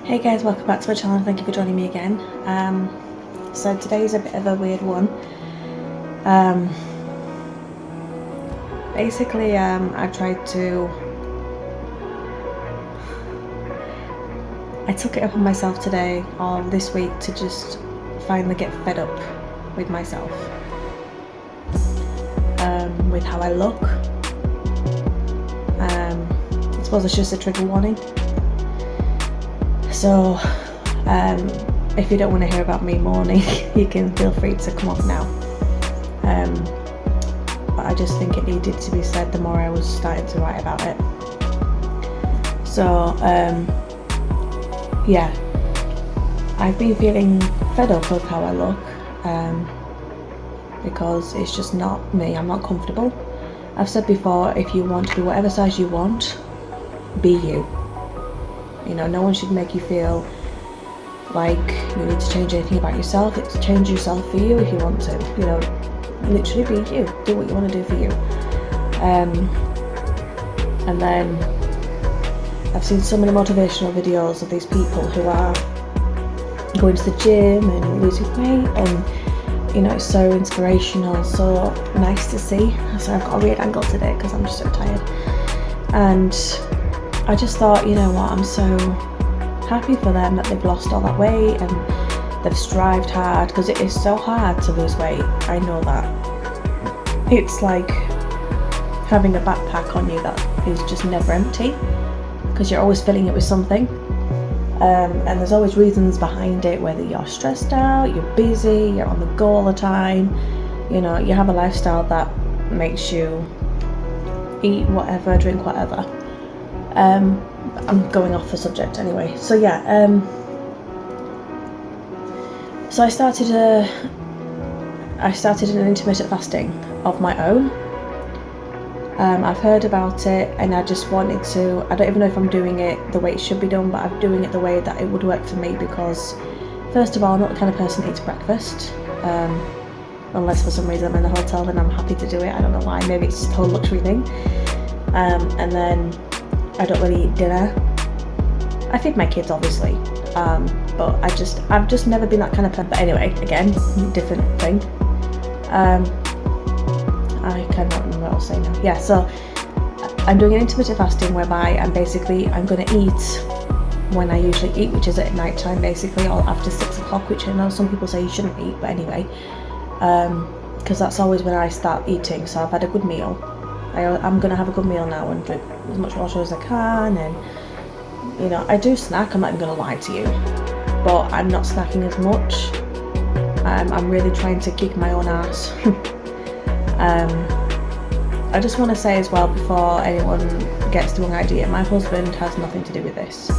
Hey guys, welcome back to my channel. Thank you for joining me again. So today's a bit of a weird one. Basically, I took it upon myself today or this week to just finally get fed up with myself, with how I look. I suppose it's just a trigger warning. So, if you don't want to hear about me mourning, you can feel free to come off now. But I just think it needed to be said the more I was starting to write about it. So, yeah, I've been feeling fed up with how I look, because it's just not me. I'm not comfortable. I've said before, if you want to be whatever size you want, be you. You know, no one should make you feel like you need to change anything about yourself. It's change yourself for you if you want to. You know, literally be you. Do what you want to do for you. And then I've seen so many motivational videos of these people who are going to the gym and losing weight, and you know, it's so inspirational, so nice to see. So I've got a weird angle today because I'm just so tired. And I just thought, you know what, I'm so happy for them that they've lost all that weight and they've strived hard, because it is so hard to lose weight. I know that. It's like having a backpack on you that is just never empty, because you're always filling it with something. And there's always reasons behind it, whether you're stressed out, you're busy, you're on the go all the time, you know, you have a lifestyle that makes you eat whatever, drink whatever. I'm going off the subject anyway. So yeah, so I started an intermittent fasting of my own. I've heard about it and I just wanted to, I don't even know if I'm doing it the way it should be done, but I'm doing it the way that it would work for me, because first of all, I'm not the kind of person that eats breakfast, unless for some reason I'm in the hotel, then I'm happy to do it. I don't know why, maybe it's just a whole luxury thing. And then I don't really eat dinner. I feed my kids obviously, but I've just never been that kind of person. But anyway, again, different thing. I cannot remember what I was saying now. Yeah, so I'm doing an intermittent fasting whereby I'm going to eat when I usually eat, which is at night time basically, or after 6 o'clock, which I know some people say you shouldn't eat, but anyway, because that's always when I start eating. So I've had a good meal. I'm going to have a good meal now and drink as much water as I can, and you know, I do snack, I'm not even going to lie to you, but I'm not snacking as much. I'm really trying to kick my own ass. I just want to say as well, before anyone gets the wrong idea, my husband has nothing to do with this.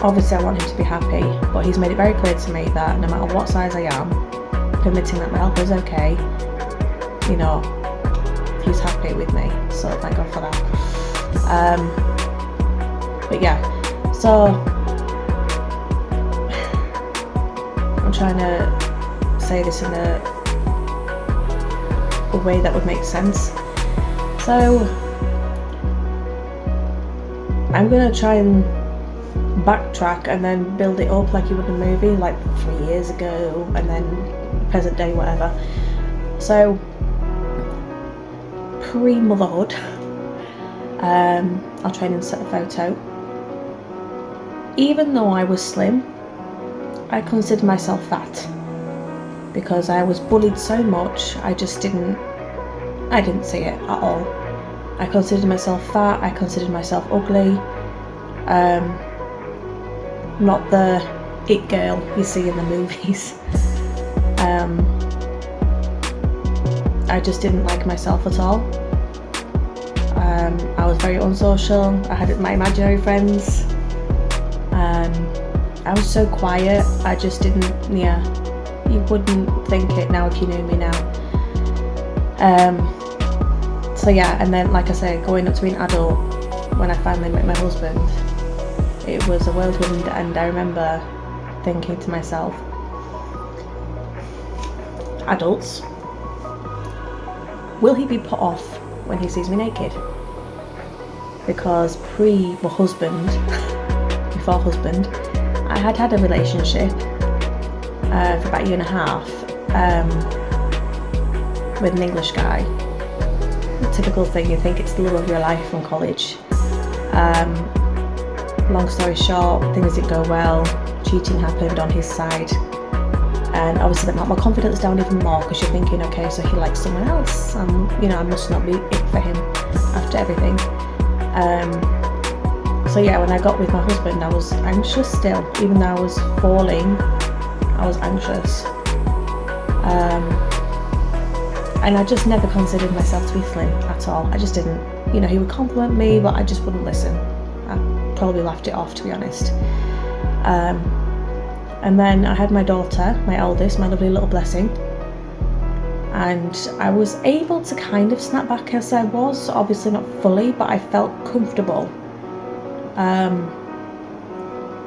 Obviously I want him to be happy, but he's made it very clear to me that no matter what size I am, permitting that my health is okay, you know, he's happy with me, so thank God for that. But yeah, so I'm trying to say this in a way that would make sense. So I'm gonna try and backtrack and then build it up like you would in a movie, like 3 years ago and then present day, whatever. So pre-motherhood, I'll try and insert a photo. Even though I was slim, I considered myself fat, because I was bullied so much. I didn't see it at all. I considered myself fat, I considered myself ugly, not the it girl you see in the movies. I just didn't like myself at all. I was very unsocial. I had my imaginary friends. I was so quiet. I just didn't, yeah, you wouldn't think it now if you knew me now. So yeah, and then like I say, going up to being adult, when I finally met my husband, it was a whirlwind, and I remember thinking to myself, adults, will he be put off when he sees me naked? Because pre my husband, before husband, I had had a relationship for about a year and a half with an English guy. Typical thing, you think it's the love of your life from college. Long story short, things didn't go well. Cheating happened on his side, and obviously that knocked my confidence down even more, because you're thinking, okay, so he likes someone else, and I must not be it for him after everything. So yeah, when I got with my husband, I was anxious still, even though I was falling, I was anxious. And I just never considered myself to be slim at all. I just didn't. He would compliment me, but I just wouldn't listen. I probably laughed it off, to be honest. And then I had my daughter, my oldest, my lovely little blessing. And I was able to kind of snap back as I was, obviously not fully, but I felt comfortable.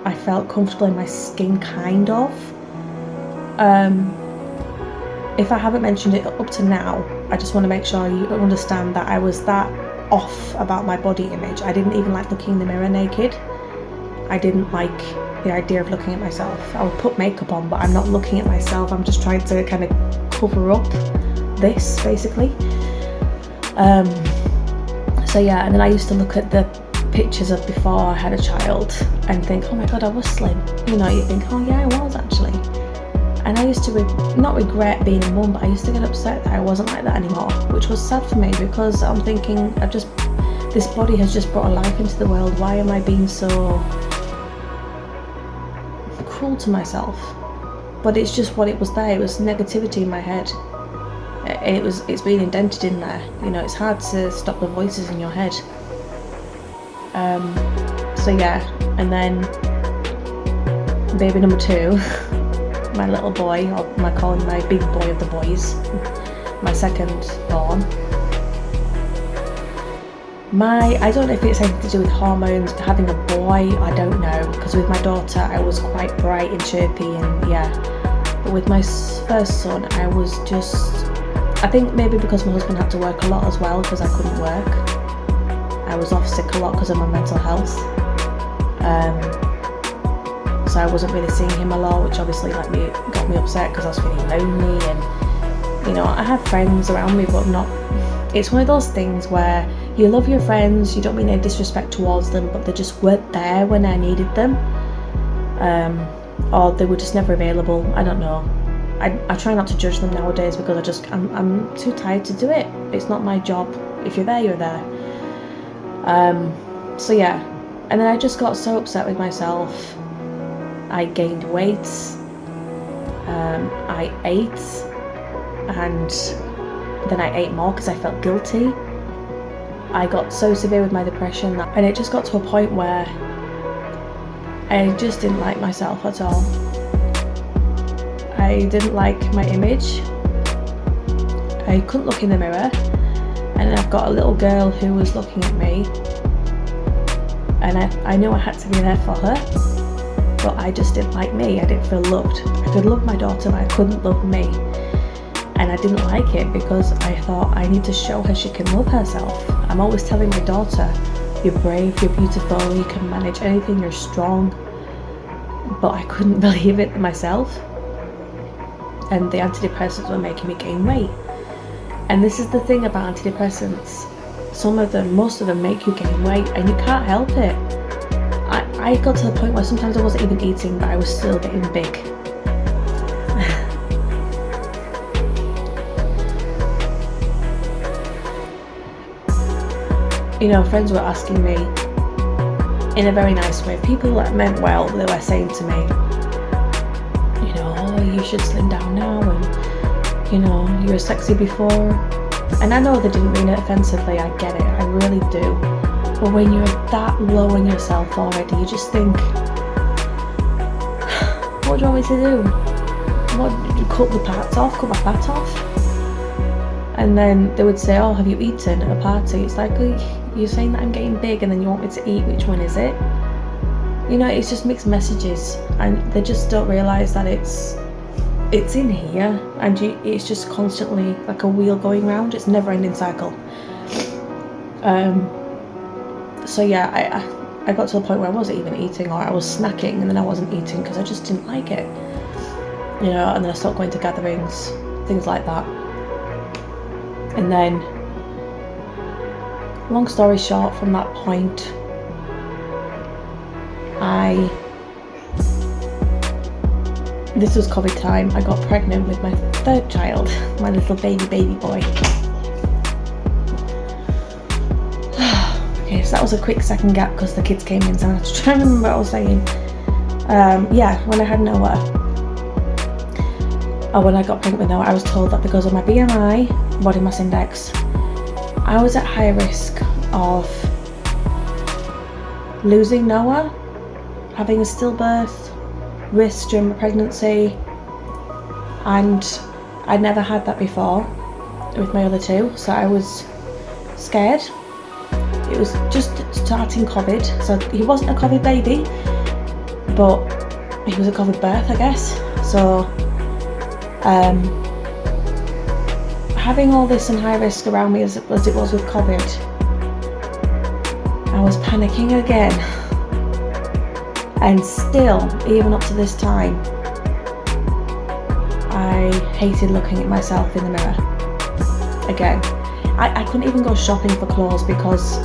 I felt comfortable in my skin, kind of. If I haven't mentioned it up to now, I just want to make sure you understand that I was that off about my body image. I didn't even like looking in the mirror naked. I didn't like the idea of looking at myself. I would put makeup on, but I'm not looking at myself. I'm just trying to kind of cover up this, basically. So yeah, and then I used to look at the pictures of before I had a child and think, oh my god, I was slim. You think, oh yeah, I was actually. And I used to not regret being a mum, but I used to get upset that I wasn't like that anymore, which was sad for me, because I'm thinking, this body has just brought a life into the world. Why am I being so cruel to myself? But it's just what it was there. It was negativity in my head. It's been indented in there. It's hard to stop the voices in your head. So yeah, and then baby number 2. My little boy, or I call him my big boy of the boys, my second born. I don't know if it's anything to do with hormones, having a boy, I don't know, because with my daughter I was quite bright and chirpy, and yeah, but with my first son I was just, I think maybe because my husband had to work a lot as well, because I couldn't work. I was off sick a lot because of my mental health. So I wasn't really seeing him a lot, which obviously got me upset, because I was feeling lonely, and I had friends around me, but not. It's one of those things where you love your friends, you don't mean any disrespect towards them, but they just weren't there when I needed them, or they were just never available. I don't know. I try not to judge them nowadays, because I'm too tired to do it. It's not my job. If you're there, you're there. So yeah, and then I just got so upset with myself. I gained weight, I ate, and then I ate more because I felt guilty. I got so severe with my depression, and it just got to a point where I just didn't like myself at all. I didn't like my image. I couldn't look in the mirror, and I've got a little girl who was looking at me, and I knew I had to be there for her. But I just didn't like me. I didn't feel loved. I could love my daughter, but I couldn't love me. And I didn't like it, because I thought I need to show her she can love herself. I'm always telling my daughter, you're brave, you're beautiful, you can manage anything, you're strong. But I couldn't believe it myself. And the antidepressants were making me gain weight. And this is the thing about antidepressants. Most of them make you gain weight, and you can't help it. I got to the point where sometimes I wasn't even eating, but I was still getting big. Friends were asking me in a very nice way. People that meant well, they were saying to me, oh, you should slim down now, and you were sexy before. And I know they didn't mean it offensively, I get it, I really do. But when you're that low on yourself already, you just think, what do you want me to do? Cut the parts off, cut my fat off? And then they would say, oh, have you eaten at a party? It's like, you're saying that I'm getting big, and then you want me to eat, which one is it? It's just mixed messages, and they just don't realise that it's in here, and it's just constantly like a wheel going round. It's a never-ending cycle. So yeah, I got to the point where I wasn't even eating, or I was snacking and then I wasn't eating because I just didn't like it, you know, and then I stopped going to gatherings, things like that. And then, long story short, from that point, this was COVID time, I got pregnant with my third child, my little baby boy. Okay, so that was a quick second gap because the kids came in, so I have to try and remember what I was saying. When I had Noah, when I got pregnant with Noah, I was told that because of my BMI, body mass index, I was at high risk of losing Noah, having a stillbirth risk during my pregnancy, and I'd never had that before with my other two, so I was scared. It was just starting COVID, so he wasn't a COVID baby, but he was a COVID birth, I guess. So having all this and high risk around me as it was with COVID, I was panicking again. And still, even up to this time, I hated looking at myself in the mirror. Again, I couldn't even go shopping for clothes because,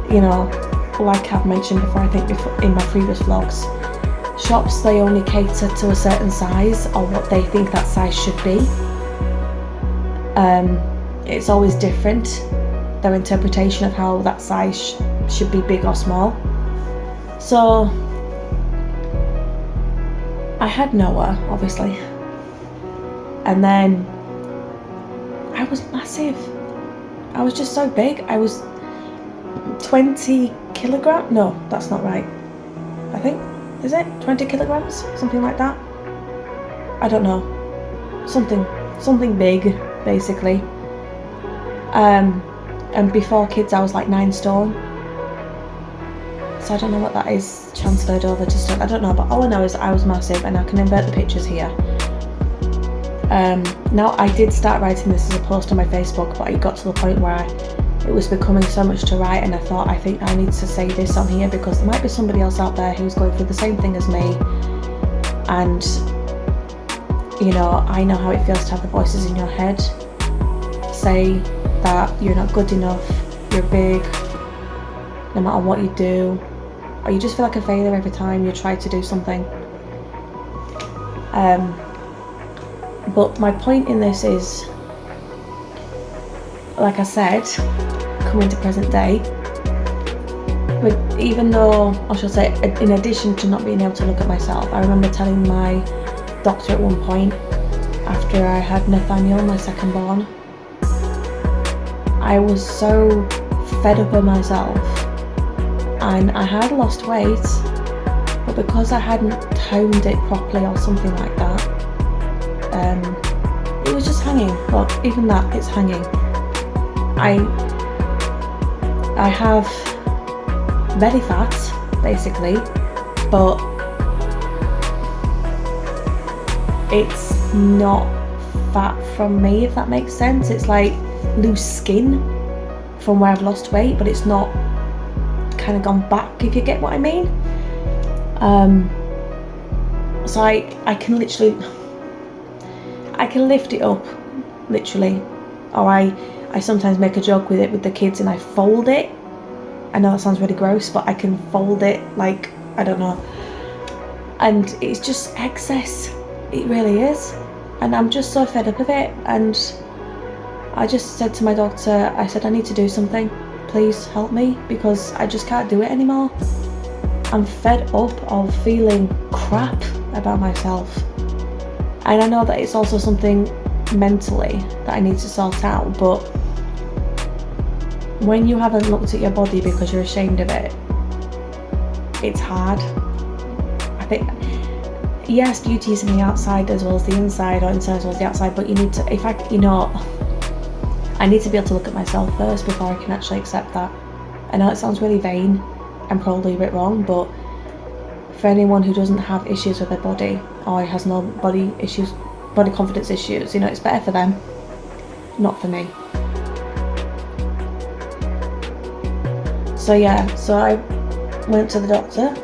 you know, like I've mentioned before, I think in my previous vlogs, shops, they only cater to a certain size or what they think that size should be. It's always different, their interpretation of how that size should be, big or small. So I had Noah, obviously, and then I was massive. I was just so big. I was 20 kilograms. No, that's not right. I think, is it 20 kilograms? Something like that. I don't know. Something big, basically. And before kids, I was like 9 stone. So I don't know what that is transferred over to stone. I don't know, but all I know is I was massive, and I can invert the pictures here. Now I did start writing this as a post on my Facebook, but it got to the point where it was becoming so much to write, and I think I need to say this on here because there might be somebody else out there who's going through the same thing as me, and you know, I know how it feels to have the voices in your head say that you're not good enough, you're big, no matter what you do, or you just feel like a failure every time you try to do something. But my point in this is, like I said, coming to present day, even though, I shall say, in addition to not being able to look at myself, I remember telling my doctor at one point, after I had Nathaniel, my second born, I was so fed up with myself, and I had lost weight, but because I hadn't toned it properly or something like that, it was just hanging. Well, even that, it's hanging. I have belly fat, basically, but it's not fat from me, if that makes sense. It's like loose skin from where I've lost weight, but it's not kind of gone back, if you get what I mean. So I can literally, I can lift it up, literally, or I sometimes make a joke with it with the kids and I fold it. I know that sounds really gross, but I can fold it like, I don't know, and it's just excess, it really is, and I'm just so fed up of it. And I just said to my doctor, I said, I need to do something, please help me, because I just can't do it anymore. I'm fed up of feeling crap about myself, and I know that it's also something mentally that I need to sort out, but when you haven't looked at your body because you're ashamed of it, it's hard. I think, yes, beauty is in the outside as well as the inside, or inside as well as the outside, but you need to, I need to be able to look at myself first before I can actually accept that. I know it sounds really vain and probably a bit wrong, but for anyone who doesn't have issues with their body, or has no body issues, body confidence issues, you know, it's better for them, not for me. So yeah, so went to the doctor.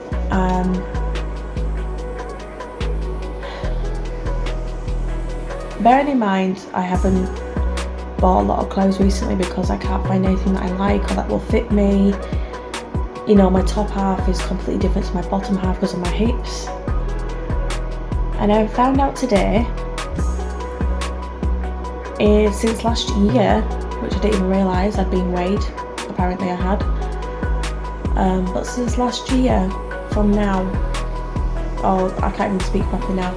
Bearing in mind, I haven't bought a lot of clothes recently because I can't find anything that I like or that will fit me. You know, my top half is completely different to my bottom half because of my hips. And I found out today, since last year, which I didn't even realise I'd been weighed, apparently I had. But since last year, from now, I can't even speak properly now.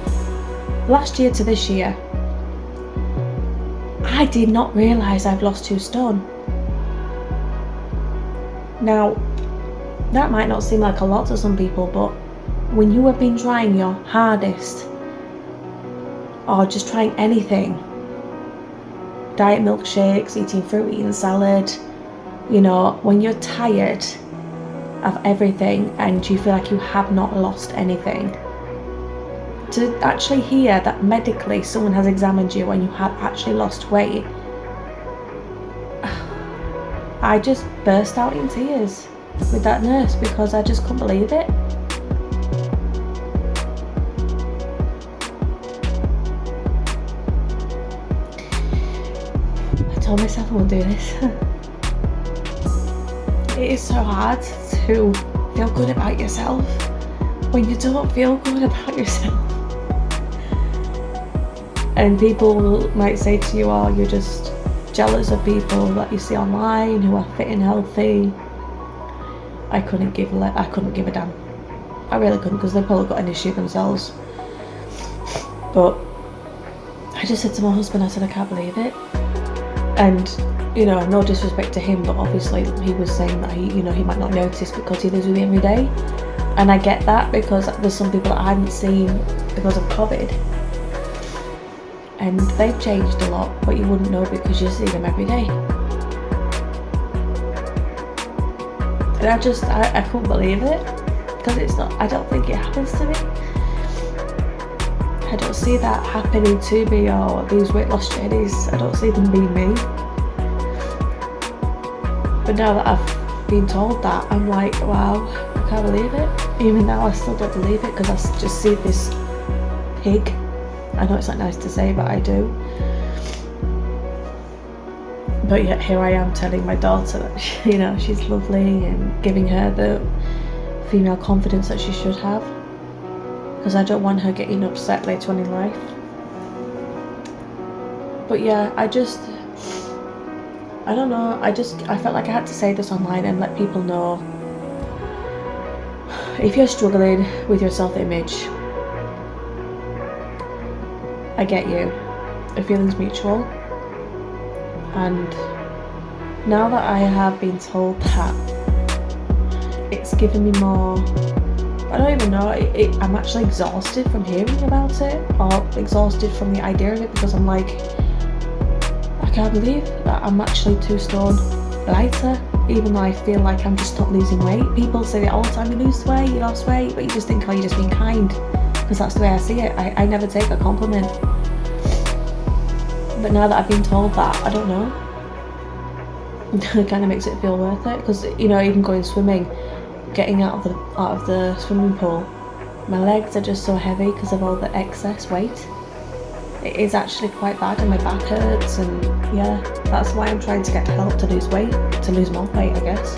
Last year to this year, I did not realise I've lost 2 stone. Now, that might not seem like a lot to some people, but when you have been trying your hardest, or just trying anything, diet milkshakes, eating fruit, eating salad, you know, when you're tired of everything and you feel like you have not lost anything, to actually hear that medically someone has examined you and you have actually lost weight, I just burst out in tears with that nurse because I just couldn't believe it. I told myself I wouldn't do this. It is so hard to feel good about yourself when you don't feel good about yourself. And people might say to you, oh, you're just jealous of people that you see online who are fit and healthy. I couldn't give a damn. I really couldn't, because they've probably got an issue themselves. But I just said to my husband, I said, I can't believe it. And, you know, no disrespect to him, but obviously he was saying that he might not notice because he lives with me every day. And I get that, because there's some people that I hadn't seen because of COVID. And they've changed a lot, but you wouldn't know because you see them every day. And I couldn't believe it, because I don't think it happens to me. I don't see that happening to me, or these weight loss journeys, I don't see them being me. But now that I've been told that, I'm like, wow, I can't believe it. Even now I still don't believe it, because I just see this pig. I know it's not nice to say, but I do. But yet here I am telling my daughter that, you know, she's lovely, and giving her the female confidence that she should have, because I don't want her getting upset later on in life. But yeah, I don't know, I felt like I had to say this online and let people know, if you're struggling with your self-image, I get you. The feeling's mutual. And now that I have been told that, it's given me more, I don't even know, I'm actually exhausted from hearing about it, or exhausted from the idea of it, because I'm like, I can't believe that I'm actually 2 stone lighter, even though I feel like I'm just not losing weight. People say it all the time, you lose weight, you lost weight, but you just think, oh, you're just being kind, because that's the way I see it. I never take a compliment. But now that I've been told that, I don't know. It kind of makes it feel worth it, because, you know, even going swimming, getting out of the swimming pool, my legs are just so heavy because of all the excess weight. It is actually quite bad, and my back hurts, and yeah, that's why I'm trying to get help to lose weight, to lose more weight, I guess.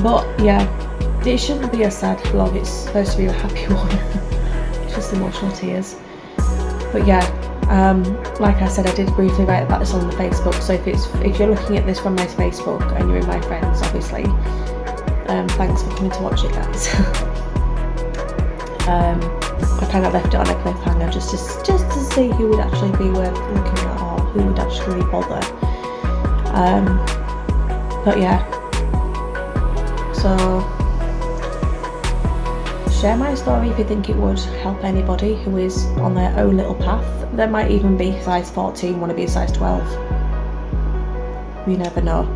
But yeah, it shouldn't be a sad vlog, it's supposed to be a happy one. It's just emotional tears. But yeah, like I said, I did briefly write about this on the Facebook, so if you're looking at this from my Facebook and you're in my friends, obviously, thanks for coming to watch it, guys. I kind of left it on a cliffhanger just to see who would actually be worth looking at, or who would actually bother. But yeah, so share my story if you think it would help anybody who is on their own little path. There might even be size 14 want to be a size 12. You never know.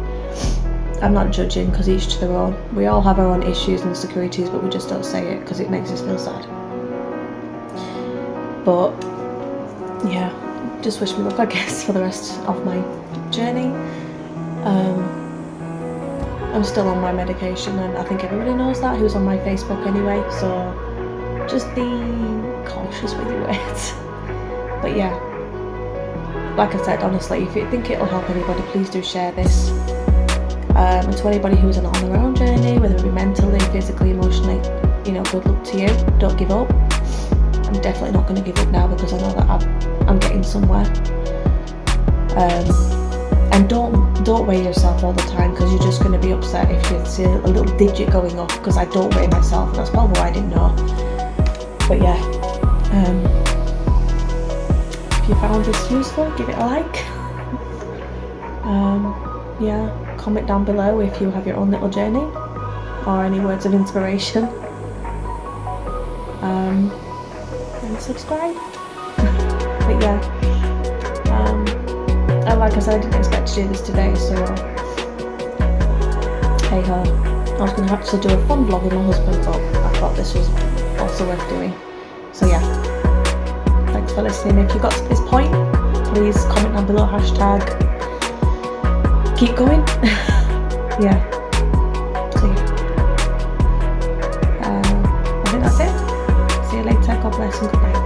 I'm not judging, because each to their own. We all have our own issues and insecurities, but we just don't say it because it makes us feel sad. But yeah, just wish me luck, I guess, for the rest of my journey. I'm still on my medication, and I think everybody knows that who's on my Facebook anyway, so just be cautious with your words. But yeah, like I said, honestly, if you think it'll help anybody, please do share this. And to anybody who's on their own journey, whether it be mentally, physically, emotionally, good luck to you. Don't give up. I'm definitely not going to give up now, because I know that I'm getting somewhere. And don't weigh yourself all the time, because you're just going to be upset if you see a little digit going up, because I don't weigh myself, and that's probably why I didn't know. But yeah, if you found this useful, give it a like. Yeah, comment down below if you have your own little journey or any words of inspiration. And subscribe. But yeah, and like I said, I didn't expect to do this today, so hey ho. I was going to actually do a fun vlog with my husband, but I thought this was also worth doing. So yeah, thanks for listening. If you got to this point, please comment down below, hashtag keep going. Yeah, so yeah, I think that's it. See you later, God bless and goodbye.